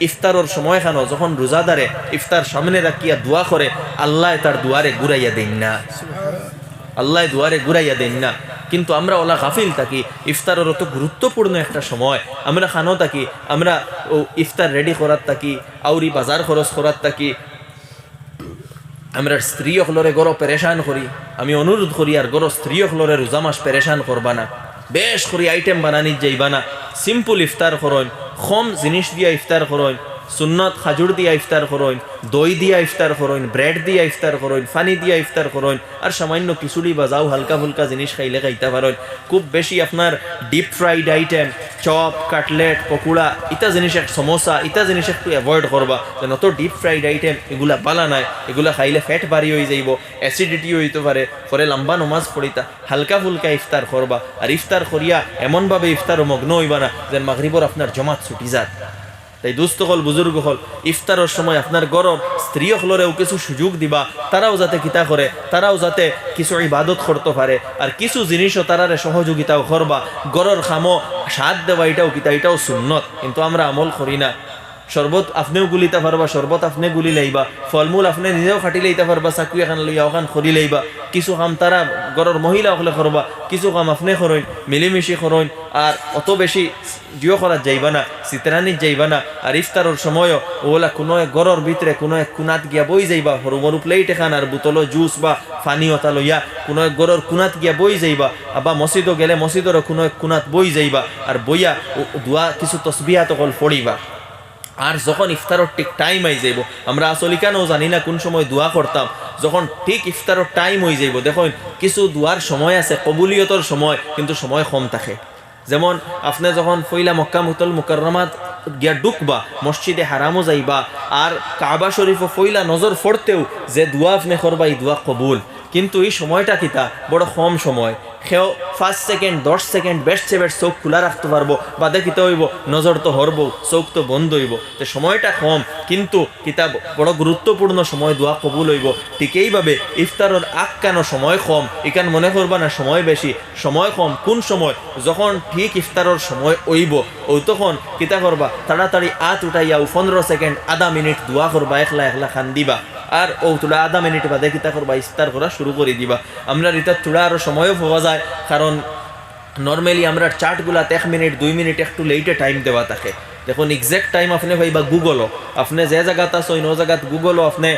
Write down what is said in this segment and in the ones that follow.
ইফতারের সময় খানো যখন রোজাদারে ইফতার সামনে রাখিয়া দোয়া করে আল্লাহ তার দুয়ারে ঘুরাইয়া দেন না, আল্লাহ দুয়ারে ঘুরাইয়া দেন না। কিন্তু আমরা ওলা গাফিল থাকি, ইফতারের অত গুরুত্বপূর্ণ একটা সময় আমরা খানো থাকি, আমরা ও ইফতার রেডি করার থাকি, আউরি বাজার খরচ করার থাকি, আমরা স্ত্রী হলরে গরো পেরেশান করি। আমি অনুরোধ করি আর গরো স্ত্রী হলরে রোজা মাস পেরেশান করবা না, বেশ করি আইটেম বানানি যাইবা না, সিম্পল ইফতার করইন, কম জিনিস দিয়া ইফতার করইন, সুন্নত খাজুর দিয়া ইফতার করইন, দই দিয়া ইফতার করইন, ব্রেড দিয়া ইফতার করইন, পানি দিয়া ইফতার করইন, আর সামান্য খিচুড়ি বাজাও হালকা ফুলকা জিনিস খাইলে খাইতে পারেন। খুব বেশি আপনার deep fried item, chop, cutlet, pakora, ইটা জিনিস সমোসা, ইটা জিনিস একটু অ্যাভয়েড করবা। যেন অত ডিপ ফ্রাইড আইটেম এগুলা বালা নাই, এগুলা খাইলে ফ্যাট বাড়ি হয়ে যাইব, অ্যাসিডিটি হইতে পারে, পরে লম্বা নমাজ পড়িতা, হালকা ফুলকা ইফতার করবা। আর ইফতার করিয়া এমনভাবে ইফতারও মগ্ন হইবা না যেন মাগরিবর আপনার জমাত ছুটি যায়। তাই দুস্থ হল, বুজুর্গ হল, ইফতারের সময় আপনার গরম স্ত্রী হলরেও কিছু সুযোগ দিবা, তারাও যাতে কিতা করে, তারাও যাতে কিছু ইবাদত করতে পারে, আর কিছু জিনিসও তারারে সহযোগিতাও করবা। গরর খামো স্বাদ দেওয়া এটাও কিতা, এটাও সুন্নত, কিন্তু আমরা আমল করি না। শরবত আপনিও গুলিতে পারবা, শরবত আপনি গুলি লাইবা, ফলমূল আপনি নিজেও খাটি লাইতে পারবা, চাকু এখান লইয়া ওখান খরি লাইবা। কিছু কাম তারা গরর মহিলা হলে করবা, কিছু কাম আপনি করইন, মিলিমিশি করইন। আর অত বেশি জিও করার যাইবা না, চিত্রানির যাইবা না। আর ইফতারের সময়ও ওলা কোনো এক গরর ভিতরে কোনো এক কুনাত গিয়া বই যাইবা, সরু মরু প্লেট এখান আর বোতলো জুস বা পানি ওটা লইয়া কোনো এক গরর কুনাত গিয়া বই যাইবা। আবার মসজিদও গেলে মসজিদেরও কোনো এক কুনাত বই যাইবা, আর বইয়া দোয়া কিছু তসবিহাত অকল পড়িবা। আর যখন ইফতারের ঠিক টাইম হয়ে যাইব, আমরা আসলে কেনও জানি না কোন সময় দোয়া করতাম, যখন ঠিক ইফতারের টাইম হয়ে যাইব, দেখুন কিছু দোয়ার সময় আছে, কবুলিয়তর সময়, কিন্তু সময় কম থাকে। যেমন আপনি যখন ফইলা মক্কা মুকাররমাত গিয়া ঢুকবা, মসজিদে হারামও যাইবা, আর কাবা শরীফও ফইলা নজর ফড়তেও যে দোয়া আপনি করবা এই দোয়া কবুল। কিন্তু এই সময়টা কিতা বড় কম সময়, সেও 5 সেকেন্ড 10 সেকেন্ড বেস্ট চোখ খোলা রাখতে পারবো, বা দেখিতে হইব নজর তো হরব, চোখ তো বন্ধ হইব। তো সময়টা কম, কিন্তু কিতাব বড় গুরুত্বপূর্ণ সময় দোয়া কবুল হইব। ঠিক এইভাবে ইফতারের আগ কেন সময় কম, এখান মনে করবা না সময় বেশি, সময় কম। কোন সময়? যখন ঠিক ইফতারের সময় হইব, ওই তখন কিতা করবা, তাড়াতাড়ি আত উঠাইয়া 15 সেকেন্ড আধা মিনিট দোয়া করবা, একলা একলা খান দিবা। আর ও তোলা আধা মিনিট বাদে কিতা করবা, ইফতার করা শুরু করে দিবা। আমরা রিতার তোলা আরও সময়ও পাওয়া যায়, কারণ নর্মালি আমরা চার্টগুলাতে 1 মিনিট 2 মিনিট একটু লেটে টাইম দেওয়া থাকে। দেখুন এক্সাক্ট টাইম আপনি ভাইবা গুগলও, আপনি যে জায়গাতে আছো ওই জায়গাত গুগলও আপনি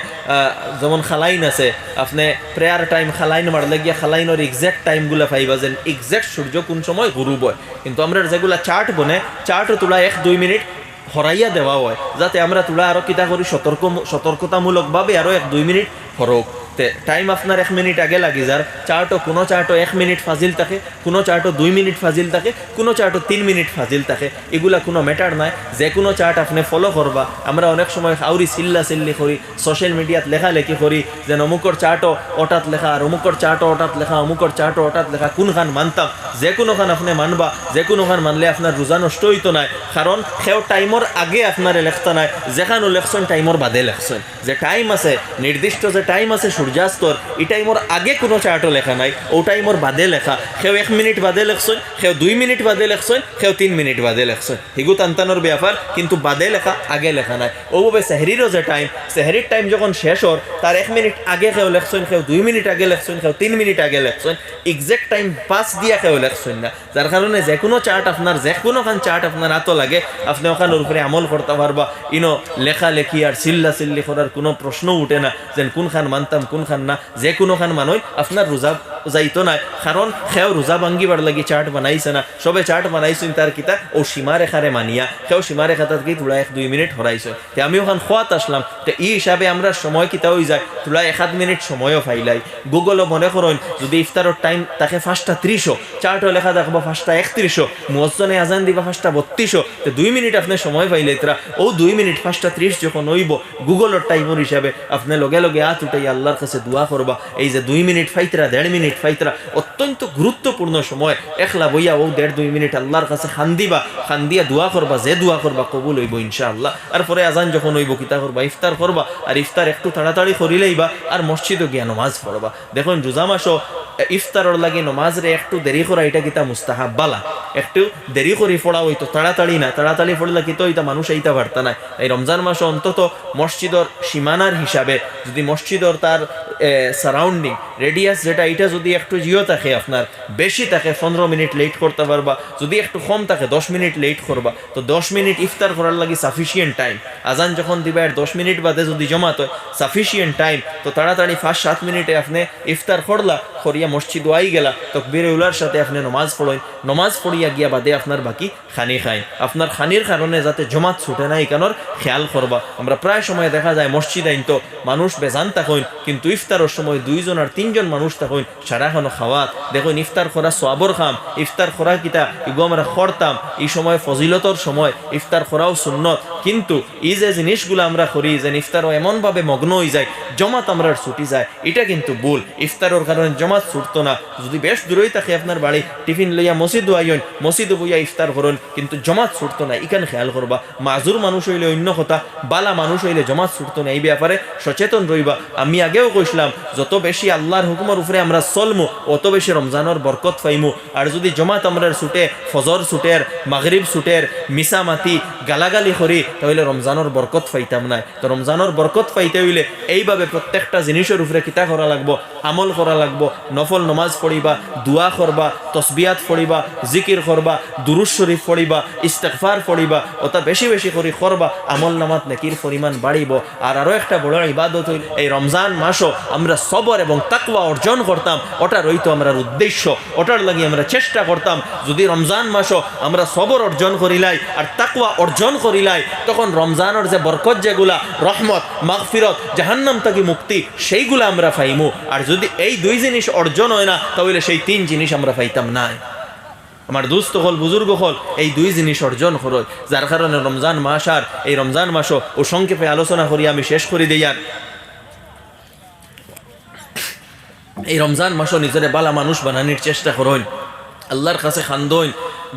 যেমন খালাইন আছে, আপনি প্রেয়ার টাইম খালাইন মারলে গিয়া খালাইনের এক্সাক্ট টাইমগুলো পাইবা, যেন এক্সাক্ট সূর্য কোন সময় গুরুব হয়। কিন্তু আমরা যেগুলা চার্ট বনে, চার্টও তোলা 1-2 মিনিট হরাইয়া দেওয়া হয়, যাতে আমরা তোলা আরও কিতা করি সতর্কতামূলকভাবে আরও 1-2 মিনিট হরক। টাইম আপনার 1 মিনিট আগে লাগি যার চার্টও, কোনো চার্টও 1 মিনিট ফাজিল থাকে, কোনো চার্টও 2 মিনিট ফাজিল থাকে, কোনো চার্টও 3 মিনিট ফাজিল থাকে। এগুলা কোনো ম্যাটার নাই, যে কোনো চার্ট আপনি ফলো করবা। আমরা অনেক সময় আউরি চিল্লি করি, সোশ্যাল মিডিয়াত লেখালেখি করি, যেন অমুকর চার্টও ওটাত লেখা, আর অমুকর চার্টও ওটাত লেখা, অমুকর চার্টও ওটাত লেখা। কোনখান মানতাম? যে কোনোখান আপনি মানবা, যে কোনোখান মানলে আপনার রোজা নষ্ট হইতো নাই, কারণ সেও টাইমর আগে আপনার লেখতা নাই, যেখানে লেখছেন টাইমর বাদে লেখছেন। যে টাইম আছে, নির্দিষ্ট যে টাইম আছে সূর্যাস্তর, এই টাইমর আগে কোনো চার্টও লেখা নাই, ও টাইমর বাদে লেখা। সেও 1 মিনিট বাদে লেখছেন, সেও 2 মিনিট বাদে লেখছেন, সেও 3 মিনিট বাদে লেখছেন। হিগু টানটানোর ব্যাপার, কিন্তু বাদে লেখা আগে লেখা নাই। ওভাবে সেহরিরও যে টাইম, সেহরির টাইম যখন শেষ হর, তার 1 মিনিট আগে কেউ লেখছেন, কেউ 2 মিনিট আগে লেখছেন, কেউ 3 মিনিট আগে লেখছেন। এক্সাক্ট টাইম পাস দিয়া কেউ লেখছেন না, যার কারণে যে কোনো চার্ট আপনার, যে কোনোখান চার্ট আপনার হাতও লাগে, আপনি ওখানের উপরে আমল করতে পারবা। ইনো লেখালেখি আর চিল্লি করার কোনো প্রশ্ন উঠে না, যেন কোনখান মানতাম কোনখান না। যে কোনোখান মানই আপনার রোজা যাইতো না, কারণ সেও রোজা ভাঙ্গিবার লাগি চার্ট বানাইছে না। সবে চার্ট বানাইছেন তার কিতা ও সীমারেখারে মানিয়া, সেও সীমারেখাতাত গিয়ে তোলা 1-2 মিনিট হরাইছে। তে আমি ওখান খোয়াত আসলাম, তো এই হিসাবে আমরা সময় কিতা হয়ে যায়, তোলা 1-1 মিনিট সময়ও ফাইলাই। গুগলও মনে করেন যদি ইফতারের টাইম তাকে 5:30, চার্টও লেখা দেখবো 5:31, মুয়াজ্জিনে আজান দিবা 5:32, তো 2 মিনিট আপনি সময় পাইলে তারা ও 2 মিনিট 5:30 যখন হইব গুগলের টাইমের হিসাবে আপনি লগে লগে হাত উঠাই আল্লাহর কাছে দোয়া করবা। এই যে 2 মিনিট ফাইতরা, 1.5 মিনিট ফাইতরা অত্যন্ত গুরুত্বপূর্ণ সময়। একলা বইয়া ও 1.5-2 মিনিট আল্লাহর কাছে খান দিবা, খান দিয়া দোয়া করবা, যে দোয়া করবা কবুল হইব ইনশাআল্লাহ। আর পরে আজান যখন হইব কিতা করবা, ইফতার করবা, আর ইফতার একটু তাড়াতাড়ি করিলেইবা, আর মসজিদও গিয়া নমাজ পড়বা। দেখুন রোজা মাসও ইফতারের লাগে নমাজ রে একটু দেরি করা, এটা কিতা মুস্তাহাব বালা। একটু দেরি করে পড়া হইতো, তাড়াতাড়ি না, তাড়াতাড়ি পড়লে কিন্তু এটা মানুষ এইটা পারত না। এই রমজান মাসে অন্তত মসজিদর সীমানার হিসাবে যদি মসজিদর তার সারাউন্ডিং রেডিয়াস যেটা এটা যদি একটু জিও থাকে আপনার বেশি থাকে 15 মিনিট লেট করতে পারবা, যদি একটু কম থাকে 10 মিনিট লেট করবা, তো 10 মিনিট ইফতার করার লাগি সাফিসিয়েন্ট টাইম। আজান যখন দিবা এর 10 মিনিট বাদে যদি জমাত হয় সাফিসিয়েন্ট টাইম, তো তাড়াতাড়ি 5-7 মিনিটে আপনি ইফতার করলা, করিয়া মসজিদ আই গেলা, তকবীরে উলার সাথে আপনি নমাজ পড়েন, নমাজ পড়িয়া গিয়া বাদে আপনার বাকি খানি খাই। আপনার খানির কারণে যাতে জমাত ছুটে না এখানোর খেয়াল করবা। আমরা প্রায় সময় দেখা যায় মসজিদ আইন তো মানুষ বেজান থাকুন, কিন্তু ইফতারের সময় 2 আর 3 মানুষ থাকুন সারাখানো খাওয়াত। দেখুন ইফতার করা সওয়াবর খাম, ইফতার করা কিতা ইগো আমরা করতাম, এই সময় ফজিলতর সময় ইফতার করাও সুন্নত। কিন্তু এই যে জিনিসগুলো আমরা করি যে ইফতারও এমনভাবে মগ্ন হয়ে যায় জমাত আমরা ছুটি যায়, এটা কিন্তু ভুল। ইফতারের কারণে জমাত ছুটতো না। যদি বেশ দূরেই থাকে আপনার বাড়ি, টিফিন লইয়া মসজিদও আইন, মসজিদও বইয়া ইফতার করুন, কিন্তু জমাত ছুটতো না, ইখান খেয়াল করবা। মাজুর মানুষ হইলে অন্য কথা, বালা মানুষ হইলে জমাত ছুটতো না, এই ব্যাপারে সচেতন রইবা। আমি আগেও কইছিলাম যত বেশি আল্লাহর হুকুমের উপরে আমরা চলমু অত বেশি রমজানের বরকত পাইমু। আর যদি জমাত আমরা ছুটে, ফজর ছুটের, মাগরিব ছুটের, মিসামাতি গালাগালি করি, তাহলে রমজানের বরকত পাইতাম না। তো রমজানের বরকত পাইতে হইলে এইভাবে প্রত্যেকটা জিনিসের উপরে কিতা করা লাগবো, আমল করা লাগবো। নফল নমাজ পড়িবা, দোয়া করবা, তসবিয়াত পড়িবা, জিকির করবা, দুরুদ শরীফ পড়িবা, ইস্তেগফার পড়িবা, ওটা বেশি বেশি করে করবা, আমল নামাত নেকির পরিমাণ বাড়িব। আর আরো একটা বড় ইবাদত হইল এই রমজান মাসও আমরা সবর এবং তাকওয়া অর্জন করতাম, ওটা রইতো আমরা উদ্দেশ্য, ওটার লাগি আমরা চেষ্টা করতাম। যদি রমজান মাসও আমরা সবর অর্জন করিলাই আর তাকওয়া অর্জন করিলাই, তখন রমজানের যে বরকত যেগুলা রহমত, মাগফিরত, জাহান্নাম থেকে মুক্তি, সেইগুলা আমরা পাইমু। আর যদি এই 2 জিনিস অর্জন হয় না, তাহলে সেই 3 জিনিস আমরা পাইতাম না। আমার দুস্থ হল, বুজুর্গ হল, এই 2 জিনিস অর্জন করো। যার কারণে রমজান মাস, আর এই রমজান মাসও ও সংক্ষেপে আলোচনা করি আমি শেষ করে দিই। আর এই রমজান মাসও নিজের বালা মানুষ বানানোর চেষ্টা করুন, আল্লাহর কাছে খান্দইন,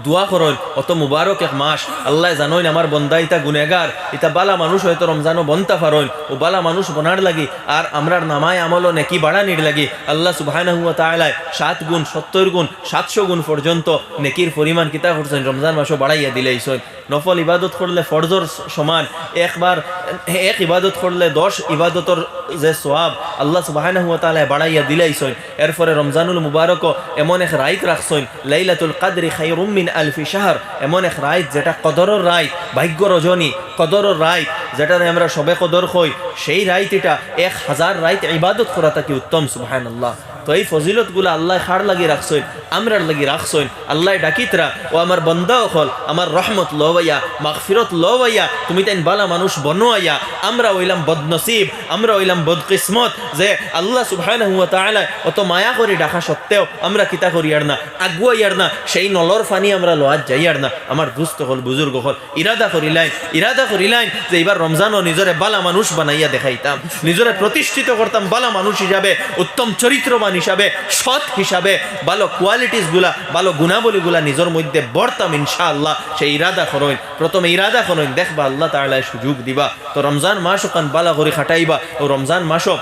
দোয়া করুন। অত মুবারক এক মাস, আল্লাহ জানোইন আমার বন্দা ইতা গুনেগার, ইতা বালা মানুষ হয়তো রমজানও বনতা পারইন, ও বালা মানুষ বনার লাগি আর আমরার নামায় আমলও নেকি বাড়ানির লাগি আল্লাহ সুবহানাহু ওয়া তাআলা 7 গুণ, 70 গুণ, 700 গুণ পর্যন্ত নেকির পরিমাণ কিতা করছেন রমজান মাসও বাড়াইয়া দিলেইছেন। নফল ইবাদত করলে ফরজর সমান, একবার এক ইবাদত করলে 10 ইবাদতর যে সওয়াব আল্লাহ সুবহানাহু ওয়া তাআলা বাড়াইয়া দিলেইছেন। এরপরে রমজানুল মুবারকও এমন এক রাত রাখছেন, লাইলাতুল কদরি খায়রুম মিন আলফি শাহর, এমন এক রাত যেটা কদরের রাত, ভাগ্য রজনী, কদরের রাত, যেটারে আমরা সবে কদর কই, সেই রাত এটা 1000 রাত ইবাদত করা তাকে উত্তম। সুবহানাল্লাহ। তো এই ফজিলতগুলো আল্লাহ খার লাগি রাখছেন, আমরার লাগি রাখছেন। আল্লাহ ডাকিতরা ও আমার বন্দা হল আমার রহমত লওয়াইয়া, মাগফিরত লওয়াইয়া, তুমি তাই বালা মানুষ বনোয়াইয়া। আমরা হইলাম বদনসিব, আমরা হইলাম বদকিসমত যে আল্লাহ সুবহানাহু ওয়া তাআলা অত মায়া করে ডাকা সত্ত্বেও আমরা কিতা করি আর না, আগুয়াইয়ার না, সেই নলর ফানি আমরা লোয়াত যাইয়ার না। আমার দুস্থ হল, বুজুর্গ হল, ইরাদা করিলাইন যে এবার রমজানও নিজরে বালা মানুষ বানাইয়া দেখাইতাম, নিজরে প্রতিষ্ঠিত করতাম বালা মানুষ হিসাবে, উত্তম চরিত্রবান হিসাবে, সৎ হিসাবে, ভালো কোয়ালিটিস গুলা, ভালো গুণাবলীগুলা নিজের মধ্যে বর্তাম ইনশাআল্লাহ। সেই ইরাদা করইন, প্রথমে ইরাদা করইন, দেখবা আল্লাহ তাআলা সুযোগ দিবা। তো রমজান মাস ওখান বালা করে খাটাইবা, ও রমজান মাসও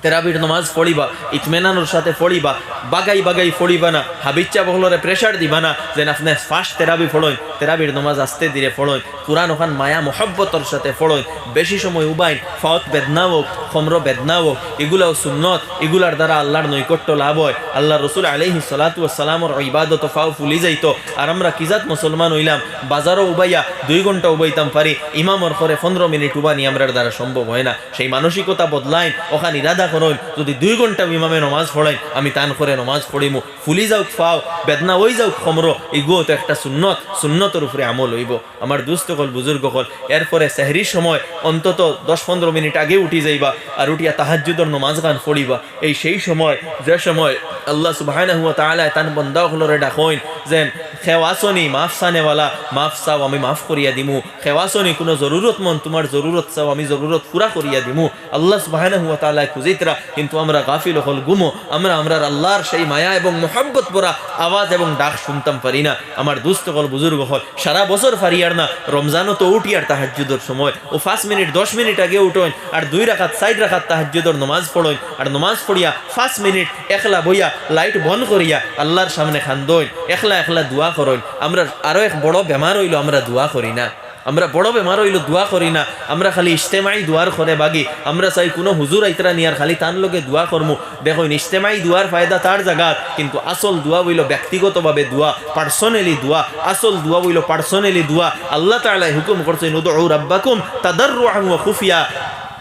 তেরাবির নমাজ পড়িবা, ইতমেনানোর সাথে পড়িবা, বাগাই বাগাই পড়িবা না, হাবিচ্চা বহলরে প্রেশার দিবা না যেন আপনি ফার্স্ট তেরাবি পড়েন, তেরাবির নমাজ আস্তে ধীরে পড়েন, কুরআন ওখান মায়া মোহব্বতর সাথে পড়েন, বেশি সময় উবাইন, ফাওত বেদনা হোক, খমর বেদনা হোক, এগুলাও সুন্নত, এগুলার দ্বারা আল্লাহর নৈকট্য লাভ হয়। আল্লাহ রসুল আলাইহিস সালাতু ওয়াস সালামর ইবাদত ফাও ফুলি যাইতো। আর আমরা কিজাত মুসলমান হইলাম, বাজারও উবাইয়া 2 ঘন্টা উবাইতাম পারি, ইমামর করে 15 মিনিট উবানি আমরার দ্বারা সম্ভব হয় না। সেই মানসিকতা বদলাইন, ওখানে ইরাদা করুন যদি 2 ঘন্টা ইমামে নমাজ পড়াই, আমি তান করে নমাজ পড়িমু, ফুলি যাওক ফাও, বেদনা ওই যাওক খমরো, এগুলো তো একটা সুন্নত, সুন্নতের উপরে আমল হইব। আমার দুস্থ হল, বুজুর্গ হল, এরপরে সেহরির সময় অন্তত 10-15 মিনিট আগে উঠি যাইবা, আর উঠিয়া তাহাজ্জুদের নমাজ গান পড়িবা। এই সেই সময় যে সময় আল্লাহ সুবহানাহু ওয়া তাআলা তান বান্দা হলরে ডাকইন যেন খেওয়াসনি মাফ সানেওয়ালা, মাফ চাও আমি মাফ করিয়া দিমু, খেওয়াসনি কোনো জরুরতমন্দ তোমার জরুরত চাও আমি জরুরত পুরা করিয়া দিমু। আল্লাহ সুবহানাহু ওয়া তাআলা খুঁজিতরা, কিন্তু আমরা গাফিল হল, গুমো, আমরা আল্লাহর সেই মায়া এবং মোহাব্বত পরা আওয়াজ এবং ডাক শুনতাম পারি না। আমার দুস্থ হল, বুজুর্গ হল, সারা বছর ফারিয়ার না, রমজানও তো উঠি আর তাহাজ্জুদের সময় ও 5 মিনিট 10 মিনিট আগে উঠোন, আর 2 রাকাত 4 রাকাত তাহাজ্জুদের নমাজ পড়েন, আর নমাজ পড়িয়া 5 মিনিট একলা বইয়া লাইট বন্ধ করিয়া আল্লাহর সামনে খান্দইন, একলা একলা দোয়া করইন। আমরা আরো এক বড় বেমার হইল, আমরা দোয়া করি না। আমরা বড় বেমার হইল দোয়া করি না। আমরা খালি ইজতেমাই দুয়ার করে বাগি। আমরা চাই কোনো হুজুর আইতরা নিয়ার খালি তান লগে দোয়া করমু। দেখো ইজতেমাই দুয়ার ফায়দা তার জায়গা, কিন্তু আসল দোয়া হইল ব্যক্তিগতভাবে দোয়া, পার্সোনালি দোয়া। আসল দোয়া হইল পার্সোনালি দোয়া। আল্লাহ তাআলা হুকুম করছেন উদউ রাব্বাকুম তাদাররুআন ওয়া খুফিয়া,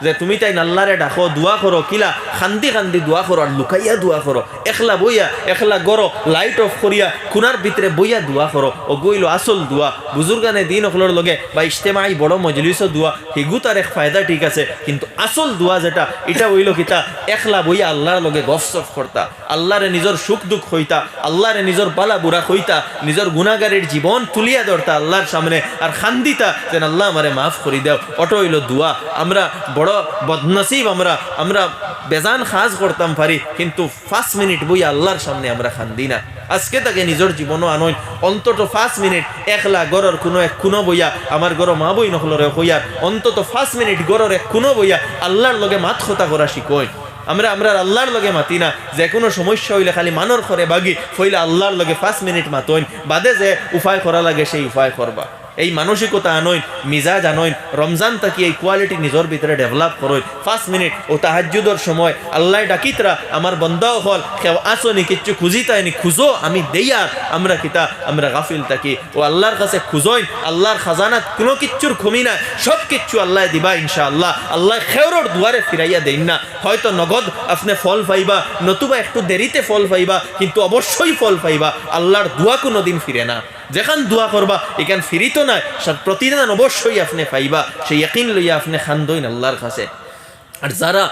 যে তুমি তাই আল্লাহরে ডাকো, দোয়া করো, কিলা খান্দি খান্দি দোয়া করো আর লুকাইয়া দোয়া করো। একলা বইয়া একলা গরো লাইট অফ করিয়া খুনার ভিতরে বইয়া দোয়া করো। ও গইল আসল দোয়া। বুজুর্গানে দিন অকলর লগে বা ইজতেমাই বড় মজলিস দোয়া হিগু তার এক ফায়দা ঠিক আছে, কিন্তু আসল দোয়া যেটা এটা হইল কিতা একলা বইয়া আল্লাহর লগে গফসফ করতা, আল্লাহরে নিজের সুখ দুঃখ হইতা, আল্লাহরে নিজের বালা বুড়া হইতা, নিজের গুনাহগারের জীবন তুলিয়া ধরতা আল্লাহর সামনে আর খান্দিতা যেন আল্লাহ আমারে মাফ করি দাও। অটো হইল দোয়া। আমরা বড় বদনসিব, আমরা বেজান খাজ করতাম পারি, কিন্তু 5 মিনিট বইয়া আল্লাহর সামনে আমরা খান্দি না। আজকে তাকে নিজের জীবনও আনইন, অন্তত 5 মিনিট একলা গরর কোনো এক খুনো বইয়া, আমার গর মা বই নকলরে হইয়ার অন্তত 5 মিনিট গরর এক খুনো বইয়া আল্লাহর লগে মাত কথা করা শিখই। আমরা আল্লাহর লগে মাতি না। যে কোনো সমস্যা হইলে খালি মানর করে বাগি হইলে আল্লাহর লগে 5 মিনিট মাতইন, বাদে যে উপায় করা লাগে সেই উপায় করবা। এই মানসিকতা আনইন, মিজাজ আনইন। রমজান তাকি এই কোয়ালিটি নিজের ভিতরে ডেভেলপ করইন। 5 মিনিট ও তাহাজ্জুদের সময় আল্লাহ ডাকিতরা আমার বন্দাও হল কেউ আসনি কিচ্ছু খুঁজিতায়নি, খুঁজো আমি দেয়ার। আমরা কিতা আমরা গাফিল থাকি। ও আল্লাহর কাছে খুঁজইন, আল্লাহর খাজানাত কোনো কিচ্ছুর কমি না, সব কিচ্ছু আল্লাহ দিবা ইনশাআল্লাহ। আল্লাহ খেউরর দুয়ারে ফিরাইয়া দেন না। হয়তো নগদ আপনি ফল পাইবা, নতুবা একটু দেরিতে ফল পাইবা, কিন্তু অবশ্যই ফল পাইবা। আল্লাহর দোয়া কোনো দিন ফিরে না। যেখান দোয়া করবা এখান ফিরিত না, প্রতিদিন অবশ্যই আপনি পাইবা। সেই ইয়াকিন লইয়া আপনি খান্দইন আল্লাহর কাছে। আর যারা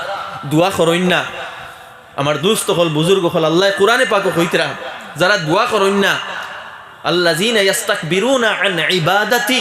দোয়া করইন না, আমার দুস্থ হল বুজুর্গ হল, আল্লাহ কোরআনে পাক কইতরা, যারা দোয়া করইন না, আল্লাযীনা ইস্তাকবিরুনা আন ইবাদাতি।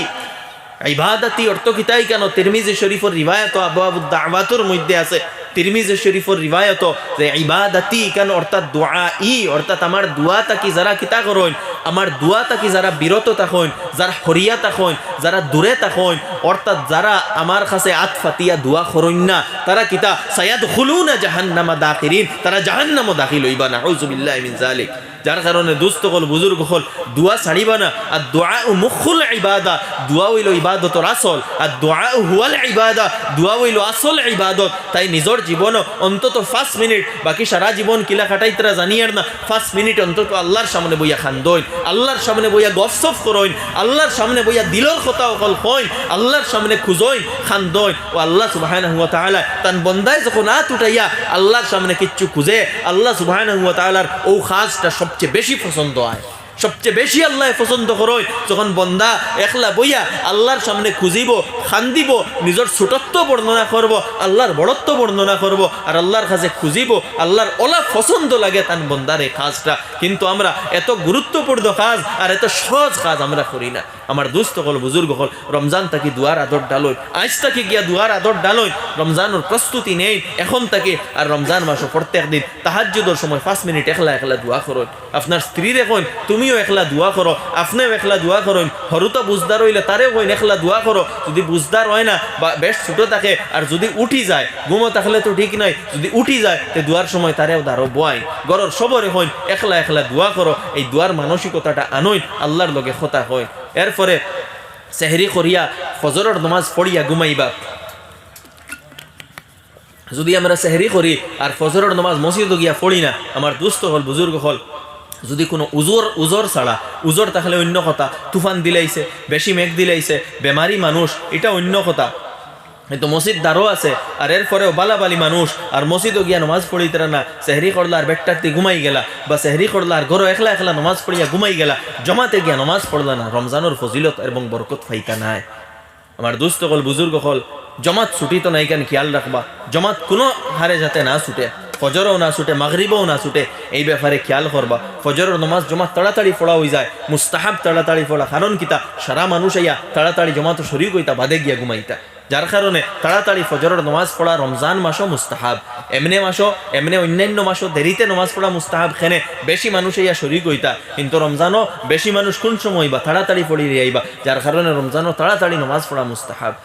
ইবাদাতি অর্থ কিতাই কেন? তিরমিজি শরীফের রিওয়ায়াত আবওয়াবুদ দাওয়াতুর মধ্যে আছে। তিরমিজি শরীফের রিওয়ায়াত যে ইবাদাতি কেন অর্থাৎ দুআই, অর্থাৎ আমার দোয়া তাকি যারা কিতা করইন, আমার দোয়া তাকি যারা বিরত থাকইন, যারা হরিয়া থাকইন, যারা দূরে থাকইন, অর্থাৎ যারা আমার কাছে আতফাতিয়া দোয়া করইন না, তারা কিতা সায়াদখুলুনা জাহান্নামা দাখিরিন, তারা জাহান্নামে দাখিল হইবা। নাউযু বিল্লাহি মিন যালিক। যার কারণে দুস্থ হল বুজুর্গ হল দোয়া ছাড়িবা না। আর দোয়া মুখুল ইবাদা, দোয়া হইল ইবাদতর আসল। আর দোয়া হুয়াল ইবাদা, দোয়া হইল আসল ইবাদত। তাই নিজের জীবন অন্তত 5 মিনিট, বাকি সারা জীবন কিলা খাটাই তারা জানিয়ার না, 5 মিনিট অন্তত আল্লাহর সামনে বইয়া খান্দইন, আল্লাহর সামনে বইয়া গফসফ করইন, আল্লাহর সামনে বইয়া দিলর কথা অকল কইন, আল্লাহর সামনে খুঁজইন, খান্দইন। ও আল্লাহ সুবহানাহু ওয়া তাআলা তান বন্দায় যখন হাত উঠাইয়া আল্লাহর সামনে কিচ্ছু খুঁজে, আল্লাহ সুবহানাহু ওয়া তাআলার ও খাজটা সবচেয়ে বেশি পছন্দ হয়। সবচেয়ে বেশি আল্লাহ পছন্দ করই যখন বন্দা একলা বইয়া আল্লাহর সামনে খুঁজিব, খান্দিব, নিজের ছোটত্ব বর্ণনা করব, আল্লাহর বড়ত্ব বর্ণনা করব, আর আল্লাহর কাছে খুঁজিব। আল্লাহর ওলা পছন্দ লাগে তান বন্দার এই কাজটা। কিন্তু আমরা এত গুরুত্বপূর্ণ কাজ আর এত সহজ কাজ আমরা করি না। আমার দুস্থ হল বুজুর্গ হল রমজান তাকি দুয়ার আদর ডালই, আজ তাকে গিয়া দুয়ার আদর ডালই, রমজানের প্রস্তুতি নেই এখন তাকে। আর রমজান মাসে প্রত্যেক দিন তাহাজ্জুদের সময় 5 মিনিট একলা একলা দোয়া করুন। আপনার স্ত্রীর এখন তুমিও একলা দোয়া করো, আপনিও একলা দোয়া করুন। হরুতা বুঝদার হইলে তারেও কইন একলা দোয়া করো। যদি বুঝদার হয় না বা বেশ ছোট থাকে আর যদি উঠি যায়, ঘুমো থাকলে তো ঠিক নাই, যদি উঠি যায় তে দোয়ার সময় তারেও দাঁড়ো বয় গরর সবরে হইন একলা একলা দোয়া করো। এই দোয়ার মানসিকতাটা আনইন, আল্লাহর লগে কথা হয়। এরপরে সেহরি করিয়া ফজরের নামাজ পড়িয়া ঘুমাইবা। যদি আমরা সেহরি করি আর ফজরের নামাজ মসজিদে গিয়া পড়ি না, আমার দুস্থ হল বুজুর্গ হল, যদি কোনো উজর ছাড়া, উজর তাহলে অন্য কথা, তুফান দিলাইছে, বেশি মেঘ দিলাইছে, বেমারি মানুষ, এটা অন্য কথা। কিন্তু মসজিদ দ্বারও আছে আর এরপরেও বালাবালি মানুষ আর মসজিদও গিয়া নমাজ পড়িতে না, সেহরি করলা আর বেটটাতে ঘুমাই গেলা, বা সেহরি করলা আর ঘরও একলা একলা নমাজ পড়িয়া ঘুমাই গেলা, জমাতে গিয়া নমাজ পড়লা না, রমজানের ফজিলত এবং বরকত ফাইতা নাই। আমার দুস্থ হল বুজুর্গ হল, জমাত ছুটি তো নাই কেন খেয়াল রাখবা, জমাত কোনো হারে যাতে না ছুটে, ফজরও না ছুটে, মাগরিবও না ছুটে, এই ব্যাপারে খেয়াল করবা। ফজরের নামাজ জমাত তাড়াতাড়ি পড়া হয়ে যায়, মুস্তাহাব তাড়াতাড়ি পড়া, কারণ কিতা সারা মানুষ আইয়া তাড়াতাড়ি জমাত শরীর কইতা বাদে গিয়া ঘুমাইতা, যার কারণে তাড়াতাড়ি ফজরের নামাজ পড়া রমজান মাসও মুস্তাহাব। এমনি অন্যান্য মাসও দেরিতে নামাজ পড়া মুস্তাহাব, খেনে বেশি মানুষ আইয়া শরীর কইতা, কিন্তু রমজানও বেশি মানুষ কোন সময় বা তাড়াতাড়ি পড়ি আইবা, যার কারণে রমজানও তাড়াতাড়ি নামাজ পড়া মুস্তাহাব।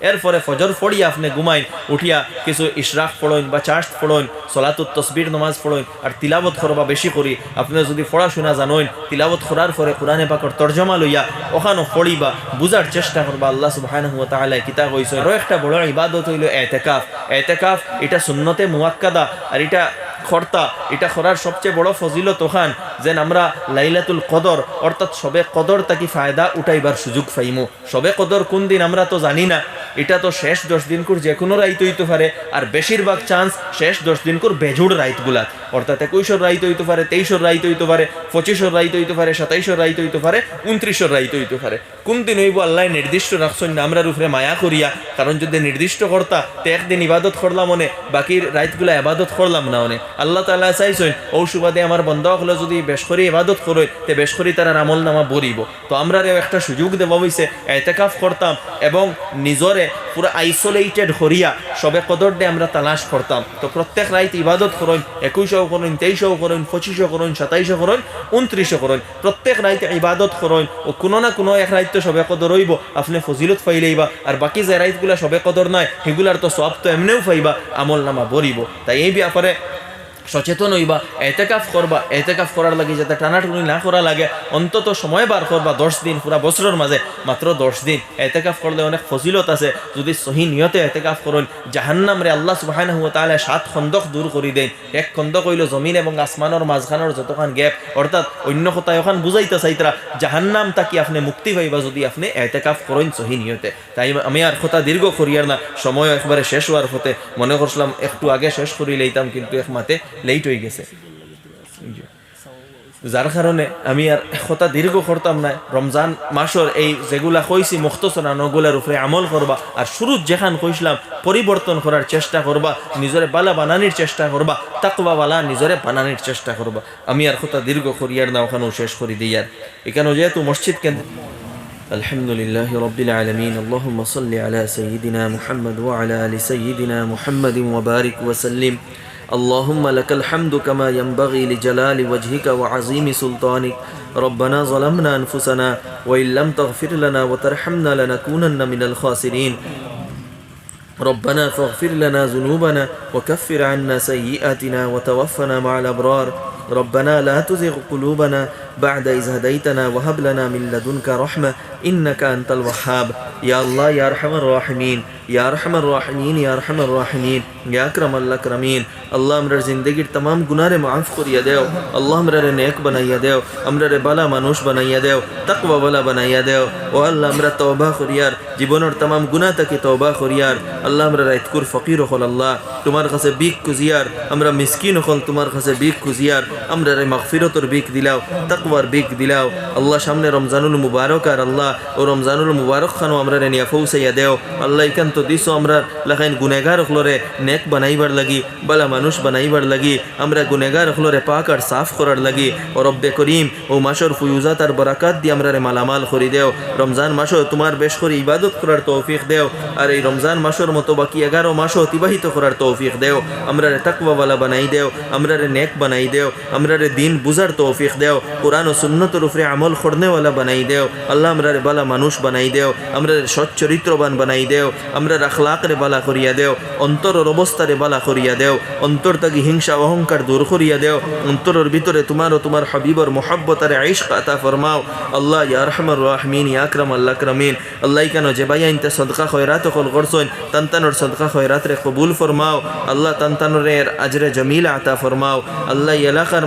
এরপরে ফজর পড়িয়া আপনি ঘুমাইন, উঠিয়া কিছু ইশরাক পড়ইন বা চার্জ পড়ইন, সলাতুত তসবির নমাজ পড়ইন, আর তিলাবত করবা বেশি করি। আপনি যদি পড়াশোনা জানেন, তিলাবত করার পরে কোরআনে পাকর তর্জমা লইয়া ওখানো পড়িবা, বুঝার চেষ্টা করবা আল্লাহ সুবহানাহু ওয়া তাআলা কিতা কইছে। আরো একটা বড় ইবাদত হইল ইতিকাফ। ইতিকাফ এটা সুন্নতে মুআক্কাদা, আর এটা খর্তা, এটা করার সবচেয়ে বড় ফজিলত ওখান যেন আমরা লাইলাতুল কদর অর্থাৎ সবে কদর তাকি ফায়দা উঠাইবার সুযোগ পাইমু। সবে কদর কোন দিন আমরা তো জানি না, এটা তো শেষ 10 দিন করে যে কোনো রাইত হইতে পারে, আর বেশিরভাগ চান্স শেষ 10 দিন করে বেজুড় রাইতগুলা, অর্থাৎ 21 রাইত হইতে পারে, 23 রাইত হইতে পারে, 25 রাইত হইতে পারে, 27 রাইত হইতে পারে, 29 রাইত হইতে পারে। কোন দিন হইব আল্লাহ নির্দিষ্ট রাখছেন না, আমরা উপরে মায়া করিয়া, কারণ যদি নির্দিষ্ট করতা তো একদিন ইবাদত করলাম মনে, বাকি রাইতগুলা ইবাদত করলাম না মনে। আল্লাহ তাআলা চাইছেন ও সুবাদে আমার বন্ধ হলে যদি বেশ করে ইবাদত করে তে বেশ করে তারা আমল নামা বরিব। তো আমরা একটা সুযোগ দেওয়া হয়েছে ইতিকাফ করতাম এবং নিজরে পুরো আইসোলেটেড হরিয়া সবে কদর দিয়ে আমরা তালাশ করতাম। তো প্রত্যেক রাইত ইবাদত করেন, 21 করেন, 23 করেন, 25 করেন, 27 করেন, 29 করেন, প্রত্যেক রাইতে ইবাদত করেন। ও কোনো না কোনো এক রাইত তো সবে কদর হইব, আপনি ফজিলত পাইলেইবা, আর বাকি যে রাইতগুলা সবে কদর নাই সেগুলার তো সব তো এমনিও পাইবা, আমল নামা বরিব। তাই এই ব্যাপারে সচেতন হইবা, ইতিকাফ করবা। ইতিকাফ করার লাগে যাতে টানাটুনি না করা লাগে, অন্তত সময় বার করবা 10 দিন, পুরা বছরের মাঝে মাত্র 10 দিন ইতিকাফ করলে অনেক ফজিলত আছে। যদি সহি নিয়তে ইতিকাফ করেন, জাহান্নাম রে আল্লাহ সুবহানাহু ওয়া তাআলা 7 খন্দক দূর করে দেন। এক খন্দক হইল জমিন এবং আসমানের মাঝখানের যতখান গ্যাপ, অর্থাৎ অন্য কথায় ওখান বুঝাইতে চাইতরা জাহান্নাম তাকি আপনি মুক্তি পাইবা যদি আপনি ইতিকাফ করেন সহি নিয়তে। তাই আমি আর কথা দীর্ঘ করিয়ার না, সময় একবারে শেষ হওয়ার হতে মনে করছিলাম একটু আগে শেষ করি লইতাম, কিন্তু এক মাতে লেট হয়ে গেছে, যার কারণে আমি আর কথা দীর্ঘ করতাম না। রমজান মাসের এই যেগুলা কইছি মুখতসর নগুলার উপরে আমল করবা, আর শুরু যেখান কইছিলাম পরিবর্তন করার চেষ্টা করবা, নিজরে বালা বানানির চেষ্টা করবা, তাকওয়া বালা নিজরে বানানির চেষ্টা করবা। আমি আর কথা দীর্ঘ করিয়ার না, ওখানেও শেষ করি দিই। আর এখানে যেহেতু মসজিদ কেন্দ্র আলহামদুলিল্লাহ রাব্বিল আলামিন, আল্লাহুম্মা সাল্লি আলা সাইয়্যিদিনা মুহাম্মদ ওয়া আলা আলি সাইয়্যিদিনা মুহাম্মাদিন ওয়া বারিক ওয়া সাল্লিম। اللهم لك الحمد كما ينبغي لجلال وجهك وعظيم سلطانك. ربنا ظلمنا أنفسنا وإن لم تغفر لنا وترحمنا لنكونن من الخاسرين. ربنا فاغفر لنا ذنوبنا وكفر عنا سيئاتنا وتوفنا مع الأبرار. ربنا لا تزغ قلوبنا بعد إذ هديتنا وهب لنا من لدنك رحمة إنك أنت الوهاب. يا الله يا أرحم الراحمين، يا أرحم الراحمين، يا أرحم الراحمين، يا أكرم الأكرمين. اللہ ہمارے زندگی تمام گناہ معاف کریے دیو، اللہ ہمارے نیک بنائیے دیو، ہمارے بالا মানুষ বানাইয়া দেও, তাকওয়া ওয়ালা বানাইয়া দেও। ও আল্লাহ আমরা তওবা করিয়ার, জীবনের तमाम গুনাহ থেকে তওবা করিয়ার। আল্লাহ আমরা রাইতকুর ফকির হল, আল্লাহ তোমার কাছে ভিক খুঁজিয়ার, আমরা মিসকিন হল তোমার কাছে ভিক খুঁজিয়ার। আমরা রে মাগফিরতর ভিক দিলাও, তাকওয়ার ভিক দিলাও। আল্লাহ সামনে রমজানুল মুবারক, আর আল্লাহ ও রমজানুল মুবারক খানো আমরা রে নিয়া পৌঁছাইয়া দেও। আল্লাহ ইকান তো দিছো আমরা লাখাইন গুনেহগার হলরে নেক বানাইবার লাগি, বালা মানুষ বানাইবার লাগি, আমরা গুনেহগার হলরে পাক আর সাফ করার লাগি। ও রব্বে করিম ও মাসর ফুয়ুজাত আর বরাকাত দিয়ে আমরা রে মালামাল করি দেও। রমজান মাসও তোমার বেশ করে ইবাদত করার তৌফিক দেও, আর এই রমজান মাসের মতো বাকি 11 মাসও অতিবাহিত করার তৌফিক দেও। আমরা রে তাকওয়াওয়ালা বানাই দেও, আমরা রে নেক বানাই দেও, আমরা রে দিন বুঝার তৌফিক দেও, কোরআন ও সুন্নতের উপরে আমল করনেওয়ালা বানাই দেও। আল্লাহ আমরা রে বালা মানুষ বানাই দেও, আমরা রে সৎ চরিত্রবান বানাই দেও, আমরা আখলাক রে বালা করিয়া দেও, অন্তরের অবস্থা রে বালা করিয়া দেও, অন্তর থেকে হিংসা অহংকার দূর করিয়া দেও, অন্তরের ভিতরে তোমার ও তোমার হাবিবর মোহাব্বত আর ইশক আতা ফরমাও। আল্লাহ ইয়া আরহামার রাহিমিন, ইয়া আকরামাল আকরামিন। আল্লাহ কেন যে ভাইয়া ইনতে সদকা খয়রাত কল করছেন, তানতানোর সদকা খয়রাত রে কবুল ফরমাও। আল্লাহ তানতানোর আজরে জমিল আতা ফরমাও। আল্লাহ এলাকার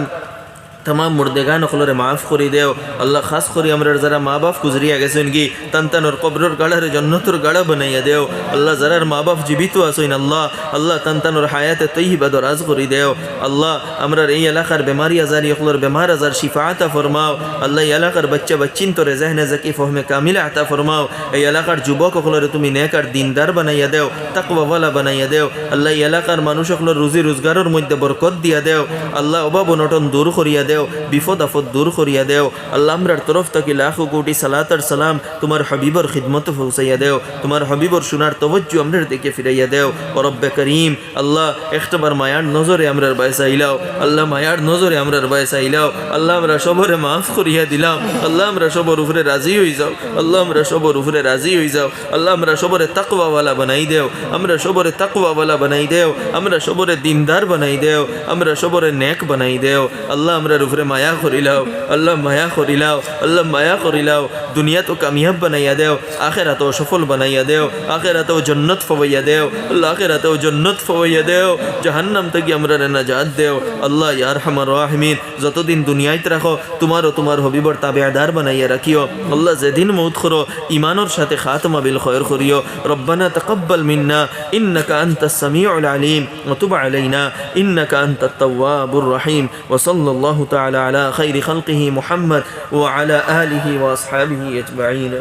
तमाम मुर्देगान खलरे माफ़ करी देव। अल्लाह खास करी हमरा जरा माँ बाप गुजरिया गेছেন কি তানতানোর কবরের গাড়ারে জান্নাতের গাড়া বানাইয়া দেও। আল্লাহ যারার মা বাপ জীবিত আছেন আল্লাহ, আল্লাহ তানতানোর হায়াতে তৈয়বা দরাজ করি দেও। আল্লাহ আমরা এই এলাকার বেমারি আজারি খলর বেমার আজার শিফা আতা ফরমাও। আল্লাহ এই এলাকার বাচ্চা বাচ্চিন তোরে জহনে জাকি ফহমে কামিল আতা ফরমাও। এই এলাকার যুবক খলরে তুমি নেক আর দিনদার বানাইয়া দেও, তাকওয়াওয়ালা বানাইয়া দেও। আল্লাহ এই এলাকার মানুষ খলর রুজি রোজগারের মধ্যে বরকত দিয়া দেও। আল্লাহ অভাব অনটন দূর করিয়া দেও। দেও, বিপদ আপদ দূর করিয়া দেও। আল্লাহ আমরার তরফ থেকে লাখো কোটি সালাত আর সালাম তোমার হাবিবর খিদমত পৌঁছাইয়া দেও, তোমার হাবিবর সোনার তবজ্জু আমরার দিকে ফিরাইয়া দেও। ও রব্বে করিম আল্লাহ একটাবার মায়ার নজরে আমরার বায়সা ইলাও, আল্লাহ মায়ার নজরে আমরার বায়সা ইলাও। আল্লাহ আমরা সবরে মাফ করিয়া দিলাম, আল্লাহ আমরা সবর উপরে রাজি হয়ে যাও, আল্লাহ আমরা সবর উপরে রাজি হয়ে যাও। আল্লাহ আমরা সবরে তাকওয়াওয়ালা বানাই দেও, আমরা সবরে তাকওয়াওয়ালা বানাই দেও, আমরা সবরে দিনদার বানাই দেও, আমরা সবরে নেক বানাই দেও। আল্লাহ আমরার উপরে মায়া করিলাও, আল্লাহ মায়া করিলাও, আল্লাহ মায়া করিলাও। দুনিয়া তো কামিয়াব বানাইয়া দেও, আখেরাতেও সফল বানাইয়া দেও, আখেরাতেও জন্নত ফবাইয়া দেও, আল্লাহ আখেরাতেও জন্নত ফবাইয়া দেও। জাহান্নাম থেকে আমরা নাজাত দেও। আল্লাহ ইয়া আরহামার রাহিমিন যতদিন দুনিয়াতে রাখো তোমারও তোমার হবিবর তাবেদার বানাইয়া রাখিও। আল্লাহ যেদিন মউত করো ইমানের সাথে খাতমা বিল খৈর করিও। রব্বানা তাকাব্বাল মিন্না ইন্নাকা আনতাস সামিউল আলিম ওয়া তুব আলাইনা ইন্নাকা আনতাত তাওয়াবুর রহিম। ওয়া সাল্লাল্লাহু তাআলা আলা খাইরি খালকিহি মুহাম্মদ ওয়া আলা আলিহি ওয়া আসহাবিহি আজমাইন।